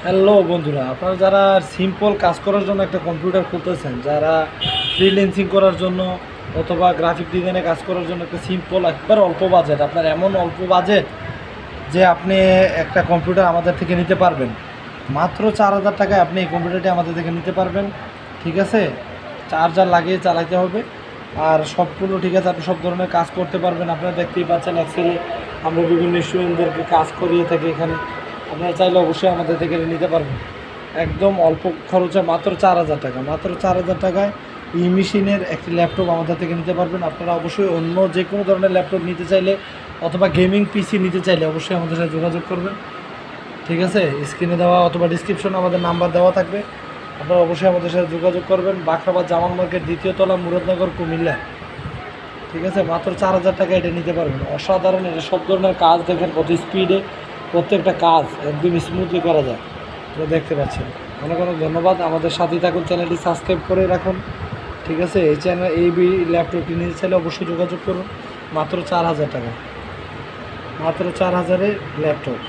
Hello বন্ধুরা, আপনারা যারা সিম্পল কাজ করার জন্য একটা কম্পিউটার খুলতেছেন, যারা ফ্রিল্যান্সিং করার জন্য অথবা গ্রাফিক ডিজাইনে কাজ করার জন্য একটা সিম্পল একবার অল্প বাজেট, আপনার এমন অল্প বাজেট যে আপনি একটা কম্পিউটার আমাদের থেকে নিতে পারবেন মাত্র 4,000 টাকায়। আপনি এই কম্পিউটারটি আমাদের থেকে নিতে পারবেন, ঠিক আছে? চার্জার লাগিয়ে চালাতে হবে আর সবগুলো ঠিক আছে। আপনি সব ধরনের কাজ করতে পারবেন। আপনারা দেখতেই পাচ্ছেন এক্সেলে আমরা বিভিন্ন স্টুডেন্টদেরকে কাজ করিয়ে থাকি এখানে। আপনারা চাইলে অবশ্যই আমাদের থেকে নিতে পারবেন একদম অল্প খরচে, মাত্র 4,000 টাকা। মাত্র 4,000 টাকায় ই মেশিনের একটি ল্যাপটপ আমাদের থেকে নিতে পারবেন। আপনারা অবশ্যই অন্য যে কোনো ধরনের ল্যাপটপ নিতে চাইলে অথবা গেমিং পিসি নিতে চাইলে অবশ্যই আমাদের সাথে যোগাযোগ করবেন, ঠিক আছে? স্ক্রিনে দেওয়া অথবা ডিসক্রিপশনে আমাদের নাম্বার দেওয়া থাকবে। আপনারা অবশ্যই আমাদের সাথে যোগাযোগ করবেন। বাখরাবাদ জামান মার্কেট, 2য় তলা, মুরাদনগর, কুমিল্লা, ঠিক আছে? মাত্র 4,000 টাকা এটা নিতে পারবেন। অসাধারণ, এটা সব ধরনের কাজ দেখেন কত স্পিডে প্রত্যেকটা কাজ একদম স্মুথলি করা যায়, এটা দেখতে পাচ্ছেন। অনেক অনেক ধন্যবাদ। আমাদের সাথেই থাকুন, চ্যানেলটি সাবস্ক্রাইব করে রাখুন, ঠিক আছে? এই চ্যানেল এই ল্যাপটপটি নিতে চাইলে অবশ্যই যোগাযোগ করুন। মাত্র 4,000 টাকা, মাত্র 4,000-এ ল্যাপটপ।